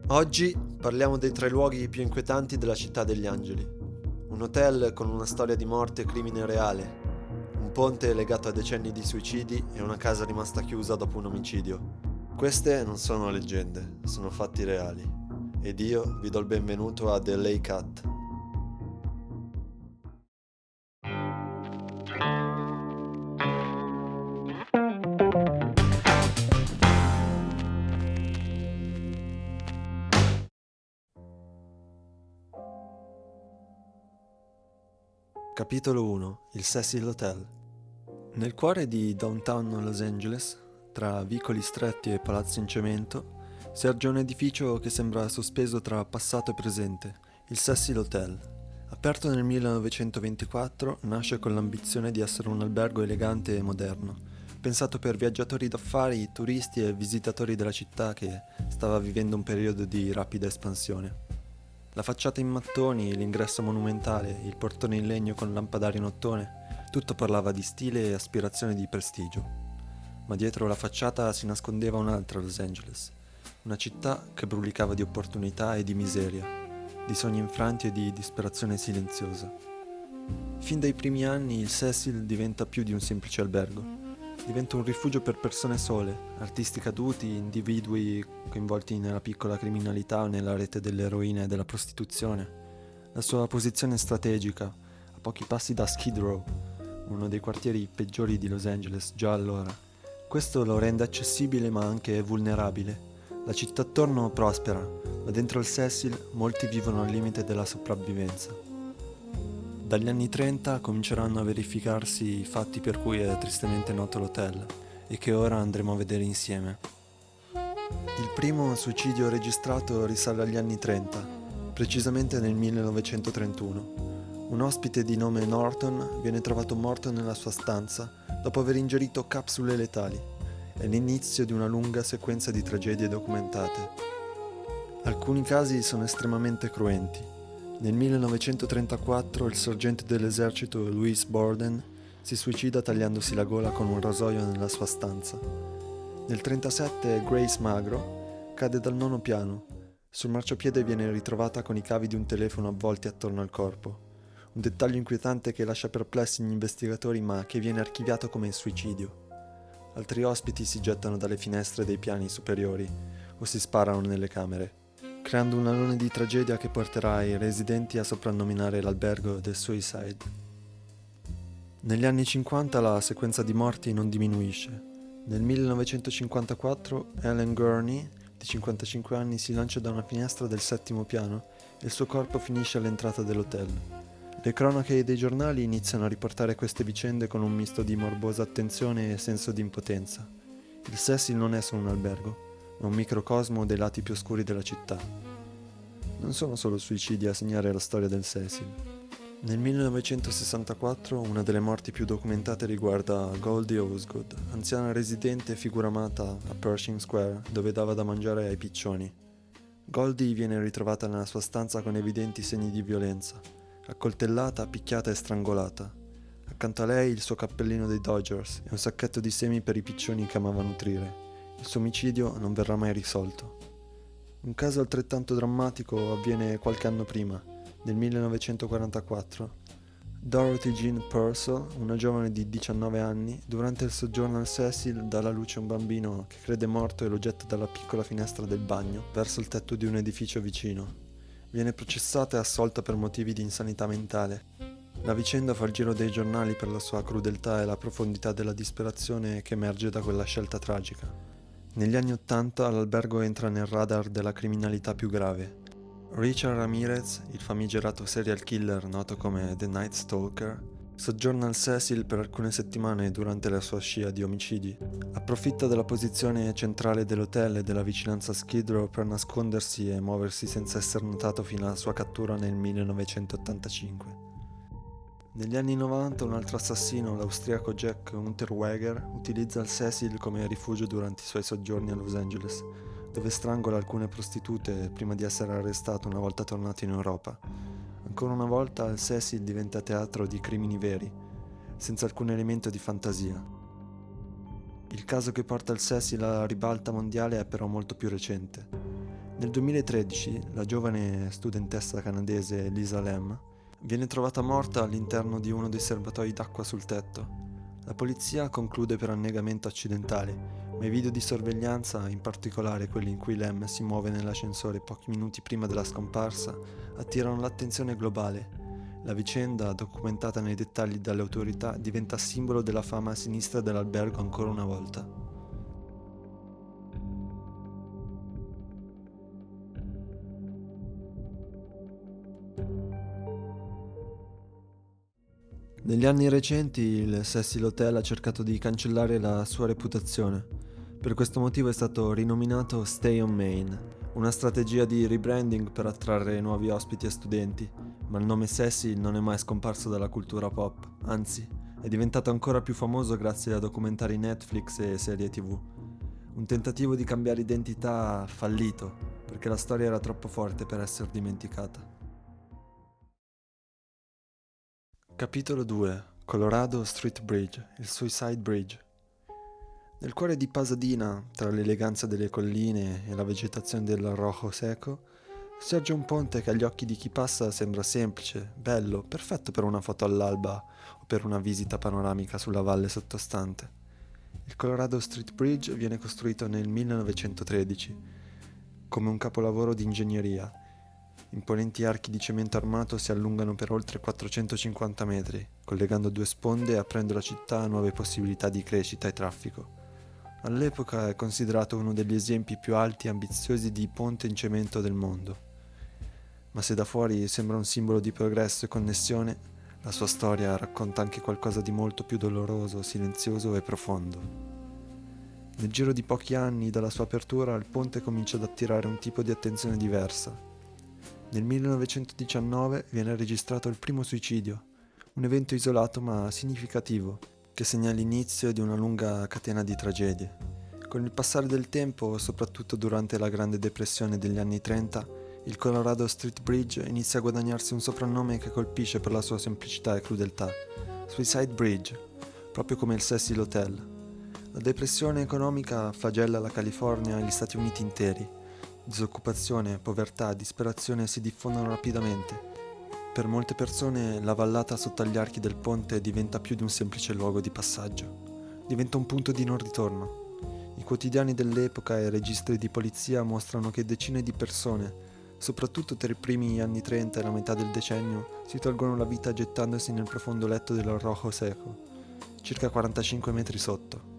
Oggi parliamo dei tre luoghi più inquietanti della città degli angeli. Un hotel con una storia di morte e crimine reale, un ponte legato a decenni di suicidi e una casa rimasta chiusa dopo un omicidio. Queste non sono leggende, sono fatti reali. Ed io vi do il benvenuto a The Lake Hut. Capitolo 1. Il Cecil Hotel. Nel cuore di downtown Los Angeles, tra vicoli stretti e palazzi in cemento, si erge un edificio che sembra sospeso tra passato e presente, il Cecil Hotel. Aperto nel 1924, nasce con l'ambizione di essere un albergo elegante e moderno, pensato per viaggiatori d'affari, turisti e visitatori della città che stava vivendo un periodo di rapida espansione. La facciata in mattoni, l'ingresso monumentale, il portone in legno con lampadario in ottone, tutto parlava di stile e aspirazione di prestigio. Ma dietro la facciata si nascondeva un'altra Los Angeles, una città che brulicava di opportunità e di miseria, di sogni infranti e di disperazione silenziosa. Fin dai primi anni il Cecil diventa più di un semplice albergo. Diventa un rifugio per persone sole, artisti caduti, individui coinvolti nella piccola criminalità o nella rete dell'eroina e della prostituzione. La sua posizione strategica, a pochi passi da Skid Row, uno dei quartieri peggiori di Los Angeles già allora. Questo lo rende accessibile ma anche vulnerabile. La città attorno prospera, ma dentro il Cecil molti vivono al limite della sopravvivenza. Dagli anni 30 cominceranno a verificarsi i fatti per cui è tristemente noto l'hotel e che ora andremo a vedere insieme. Il primo suicidio registrato risale agli anni 30, precisamente nel 1931. Un ospite di nome Norton viene trovato morto nella sua stanza dopo aver ingerito capsule letali. È l'inizio di una lunga sequenza di tragedie documentate. Alcuni casi sono estremamente cruenti. Nel 1934 il sorgente dell'esercito Louis Borden si suicida tagliandosi la gola con un rasoio nella sua stanza. Nel 1937 Grace Magro cade dal nono piano. Sul marciapiede viene ritrovata con i cavi di un telefono avvolti attorno al corpo. Un dettaglio inquietante che lascia perplessi gli investigatori ma che viene archiviato come suicidio. Altri ospiti si gettano dalle finestre dei piani superiori o si sparano nelle camere, creando un alone di tragedia che porterà i residenti a soprannominare l'albergo The Suicide. Negli anni 50 la sequenza di morti non diminuisce. Nel 1954 Ellen Gurney, di 55 anni, si lancia da una finestra del settimo piano e il suo corpo finisce all'entrata dell'hotel. Le cronache dei giornali iniziano a riportare queste vicende con un misto di morbosa attenzione e senso di impotenza. Il Cecil non è solo un albergo, ma un microcosmo dei lati più oscuri della città. Non sono solo suicidi a segnare la storia del Cecil. Nel 1964 una delle morti più documentate riguarda Goldie Osgood, anziana residente e figura amata a Pershing Square, dove dava da mangiare ai piccioni. Goldie viene ritrovata nella sua stanza con evidenti segni di violenza, accoltellata, picchiata e strangolata. Accanto a lei il suo cappellino dei Dodgers e un sacchetto di semi per i piccioni che amava nutrire. Il suo omicidio non verrà mai risolto. Un caso altrettanto drammatico avviene qualche anno prima, nel 1944. Dorothy Jean Purcell, una giovane di 19 anni, durante il soggiorno al Cecil dà alla luce un bambino che crede morto e lo getta dalla piccola finestra del bagno verso il tetto di un edificio vicino. Viene processata e assolta per motivi di insanità mentale. La vicenda fa il giro dei giornali per la sua crudeltà e la profondità della disperazione che emerge da quella scelta tragica. Negli anni '80 l'albergo entra nel radar della criminalità più grave. Richard Ramirez, il famigerato serial killer noto come The Night Stalker, soggiorna al Cecil per alcune settimane durante la sua scia di omicidi. Approfitta della posizione centrale dell'hotel e della vicinanza a Skid Row per nascondersi e muoversi senza essere notato fino alla sua cattura nel 1985. Negli anni 90 un altro assassino, l'austriaco Jack Unterweger, utilizza il Cecil come rifugio durante i suoi soggiorni a Los Angeles, dove strangola alcune prostitute prima di essere arrestato una volta tornato in Europa. Ancora una volta il Cecil diventa teatro di crimini veri, senza alcun elemento di fantasia. Il caso che porta il Cecil alla ribalta mondiale è però molto più recente. Nel 2013 la giovane studentessa canadese Lisa Lam viene trovata morta all'interno di uno dei serbatoi d'acqua sul tetto. La polizia conclude per annegamento accidentale, ma i video di sorveglianza, in particolare quelli in cui Lam si muove nell'ascensore pochi minuti prima della scomparsa, attirano l'attenzione globale. La vicenda, documentata nei dettagli dalle autorità, diventa simbolo della fama sinistra dell'albergo ancora una volta. Negli anni recenti il Cecil Hotel ha cercato di cancellare la sua reputazione. Per questo motivo è stato rinominato Stay on Main, una strategia di rebranding per attrarre nuovi ospiti e studenti, ma il nome Cecil non è mai scomparso dalla cultura pop, anzi, è diventato ancora più famoso grazie a documentari Netflix e serie TV. Un tentativo di cambiare identità fallito, perché la storia era troppo forte per essere dimenticata. Capitolo 2. Colorado Street Bridge, il Suicide Bridge. Nel cuore di Pasadena, tra l'eleganza delle colline e la vegetazione del Rojo Seco, sorge un ponte che agli occhi di chi passa sembra semplice, bello, perfetto per una foto all'alba o per una visita panoramica sulla valle sottostante. Il Colorado Street Bridge viene costruito nel 1913 come un capolavoro di ingegneria. Imponenti archi di cemento armato si allungano per oltre 450 metri, collegando due sponde e aprendo la città a nuove possibilità di crescita e traffico. All'epoca è considerato uno degli esempi più alti e ambiziosi di ponte in cemento del mondo. Ma se da fuori sembra un simbolo di progresso e connessione, la sua storia racconta anche qualcosa di molto più doloroso, silenzioso e profondo. Nel giro di pochi anni dalla sua apertura il ponte comincia ad attirare un tipo di attenzione diversa. Nel 1919 viene registrato il primo suicidio, un evento isolato ma significativo, che segna l'inizio di una lunga catena di tragedie. Con il passare del tempo, soprattutto durante la Grande Depressione degli anni 30, il Colorado Street Bridge inizia a guadagnarsi un soprannome che colpisce per la sua semplicità e crudeltà: Suicide Bridge, proprio come il Cecil Hotel. La depressione economica flagella la California e gli Stati Uniti interi. Disoccupazione, povertà, disperazione si diffondono rapidamente. Per molte persone la vallata sotto agli archi del ponte diventa più di un semplice luogo di passaggio. Diventa un punto di non ritorno. I quotidiani dell'epoca e i registri di polizia mostrano che decine di persone, soprattutto tra i primi anni 30 e la metà del decennio, si tolgono la vita gettandosi nel profondo letto del Rojo Seco, circa 45 metri sotto.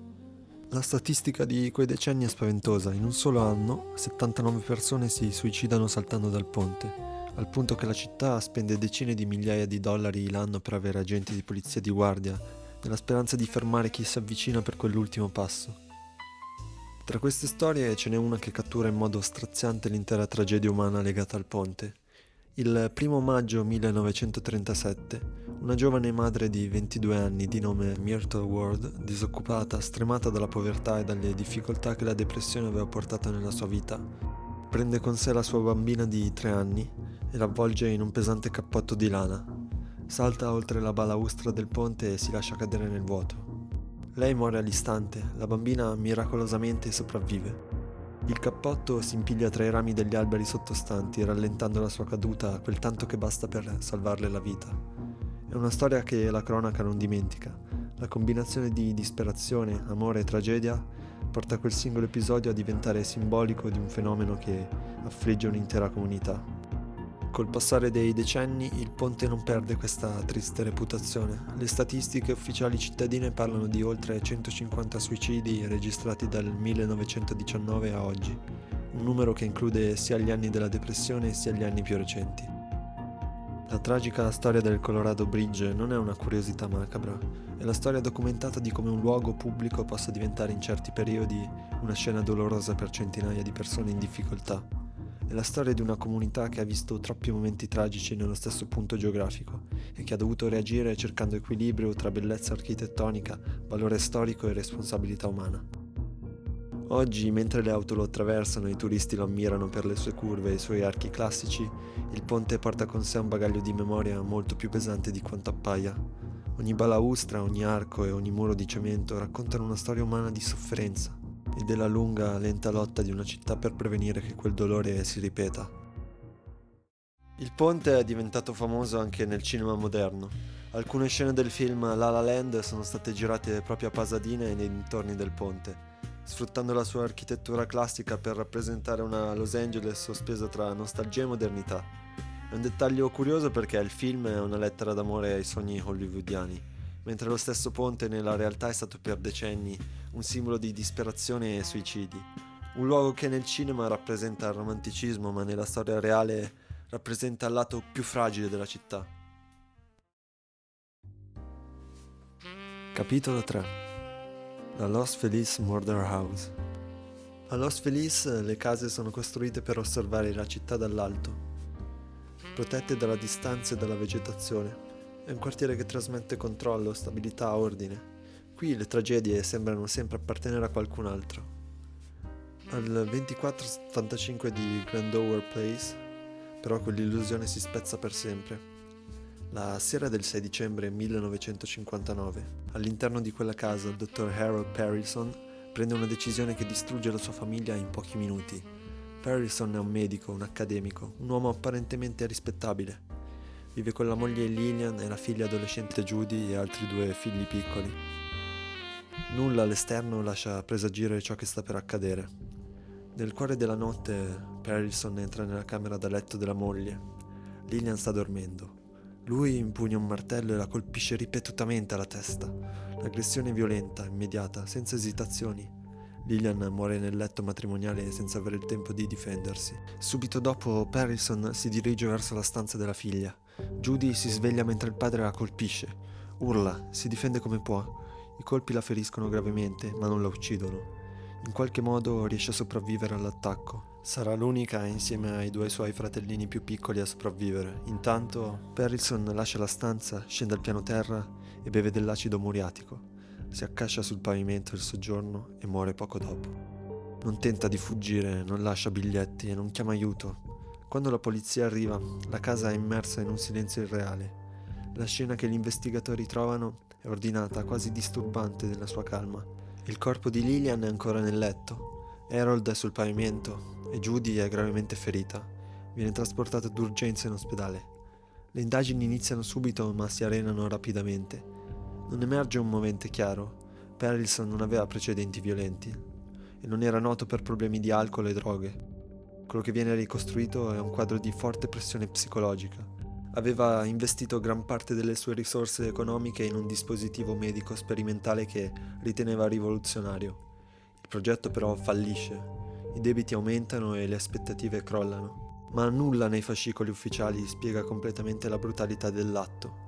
La statistica di quei decenni è spaventosa. In un solo anno 79 persone si suicidano saltando dal ponte, al punto che la città spende decine di migliaia di dollari l'anno per avere agenti di polizia di guardia, nella speranza di fermare chi si avvicina per quell'ultimo passo. Tra queste storie ce n'è una che cattura in modo straziante l'intera tragedia umana legata al ponte. Il 1 maggio 1937, una giovane madre di 22 anni di nome Myrtle Ward, disoccupata, stremata dalla povertà e dalle difficoltà che la depressione aveva portato nella sua vita, prende con sé la sua bambina di 3 anni e la avvolge in un pesante cappotto di lana. Salta oltre la balaustra del ponte e si lascia cadere nel vuoto. Lei muore all'istante, la bambina miracolosamente sopravvive. Il cappotto si impiglia tra i rami degli alberi sottostanti, rallentando la sua caduta quel tanto che basta per salvarle la vita. È una storia che la cronaca non dimentica. La combinazione di disperazione, amore e tragedia porta quel singolo episodio a diventare simbolico di un fenomeno che affligge un'intera comunità. Col passare dei decenni il ponte non perde questa triste reputazione. Le statistiche ufficiali cittadine parlano di oltre 150 suicidi registrati dal 1919 a oggi, un numero che include sia gli anni della depressione sia gli anni più recenti. La tragica storia del Colorado Bridge non è una curiosità macabra, è la storia documentata di come un luogo pubblico possa diventare in certi periodi una scena dolorosa per centinaia di persone in difficoltà. È la storia di una comunità che ha visto troppi momenti tragici nello stesso punto geografico e che ha dovuto reagire cercando equilibrio tra bellezza architettonica, valore storico e responsabilità umana. Oggi, mentre le auto lo attraversano e i turisti lo ammirano per le sue curve e i suoi archi classici, il ponte porta con sé un bagaglio di memoria molto più pesante di quanto appaia. Ogni balaustra, ogni arco e ogni muro di cemento raccontano una storia umana di sofferenza. e della lunga, lenta lotta di una città per prevenire che quel dolore si ripeta. Il ponte è diventato famoso anche nel cinema moderno. Alcune scene del film La La Land sono state girate proprio a Pasadena e nei dintorni del ponte, sfruttando la sua architettura classica per rappresentare una Los Angeles sospesa tra nostalgia e modernità. È un dettaglio curioso perché il film è una lettera d'amore ai sogni hollywoodiani, mentre lo stesso ponte nella realtà è stato per decenni un simbolo di disperazione e suicidi. Un luogo che nel cinema rappresenta il romanticismo, ma nella storia reale rappresenta il lato più fragile della città. Capitolo 3. La Los Feliz Murder House. A Los Feliz le case sono costruite per osservare la città dall'alto, protette dalla distanza e dalla vegetazione. È un quartiere che trasmette controllo, stabilità, ordine. Qui le tragedie sembrano sempre appartenere a qualcun altro. Al 2475 di Grandower Place, però quell'illusione si spezza per sempre. La sera del 6 dicembre 1959, all'interno di quella casa, il dottor Harold Parelson prende una decisione che distrugge la sua famiglia in pochi minuti. Parelson è un medico, un accademico, un uomo apparentemente rispettabile. Vive con la moglie Lillian e la figlia adolescente Judy e altri 2 figli piccoli. Nulla all'esterno lascia presagire ciò che sta per accadere. Nel cuore della notte, Parelson entra nella camera da letto della moglie. Lillian sta dormendo. Lui impugna un martello e la colpisce ripetutamente alla testa. L'aggressione è violenta, immediata, senza esitazioni. Lillian muore nel letto matrimoniale senza avere il tempo di difendersi. Subito dopo, Parelson si dirige verso la stanza della figlia. Judy si sveglia mentre il padre la colpisce. Urla, si difende come può. I colpi la feriscono gravemente, ma non la uccidono. In qualche modo riesce a sopravvivere all'attacco. Sarà l'unica insieme ai 2 suoi fratellini più piccoli a sopravvivere. Intanto Parelson lascia la stanza, scende al piano terra e beve dell'acido muriatico. Si accascia sul pavimento del soggiorno e muore poco dopo. Non tenta di fuggire, non lascia biglietti e non chiama aiuto. Quando la polizia arriva, la casa è immersa in un silenzio irreale. La scena che gli investigatori trovano è ordinata, quasi disturbante nella sua calma. Il corpo di Lillian è ancora nel letto, Harold è sul pavimento e Judy è gravemente ferita. Viene trasportata d'urgenza in ospedale. Le indagini iniziano subito ma si arenano rapidamente. Non emerge un movente chiaro. Parelson non aveva precedenti violenti e non era noto per problemi di alcol e droghe. Quello che viene ricostruito è un quadro di forte pressione psicologica. Aveva investito gran parte delle sue risorse economiche in un dispositivo medico sperimentale che riteneva rivoluzionario. Il progetto però fallisce, i debiti aumentano e le aspettative crollano, ma nulla nei fascicoli ufficiali spiega completamente la brutalità dell'atto.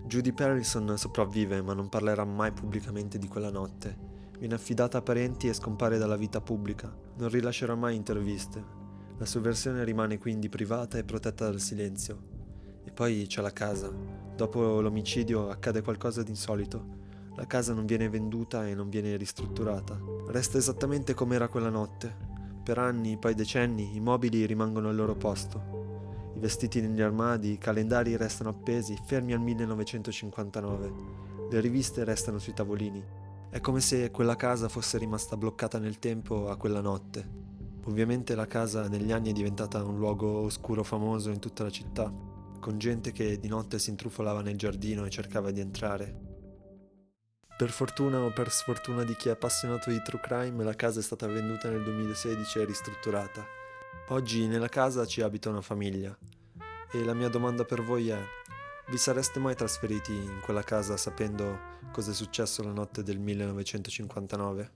Judy Parelson sopravvive ma non parlerà mai pubblicamente di quella notte. Viene affidata a parenti e scompare dalla vita pubblica, non rilascerà mai interviste. La sua versione rimane quindi privata e protetta dal silenzio. E poi c'è la casa. Dopo l'omicidio accade qualcosa di insolito. La casa non viene venduta e non viene ristrutturata. Resta esattamente come era quella notte. Per anni, poi decenni, i mobili rimangono al loro posto. I vestiti negli armadi, i calendari restano appesi, fermi al 1959. Le riviste restano sui tavolini. È come se quella casa fosse rimasta bloccata nel tempo a quella notte. Ovviamente la casa negli anni è diventata un luogo oscuro famoso in tutta la città, con gente che di notte si intrufolava nel giardino e cercava di entrare. Per fortuna o per sfortuna di chi è appassionato di true crime, la casa è stata venduta nel 2016 e ristrutturata. Oggi nella casa ci abita una famiglia. E la mia domanda per voi è: vi sareste mai trasferiti in quella casa sapendo cosa è successo la notte del 1959?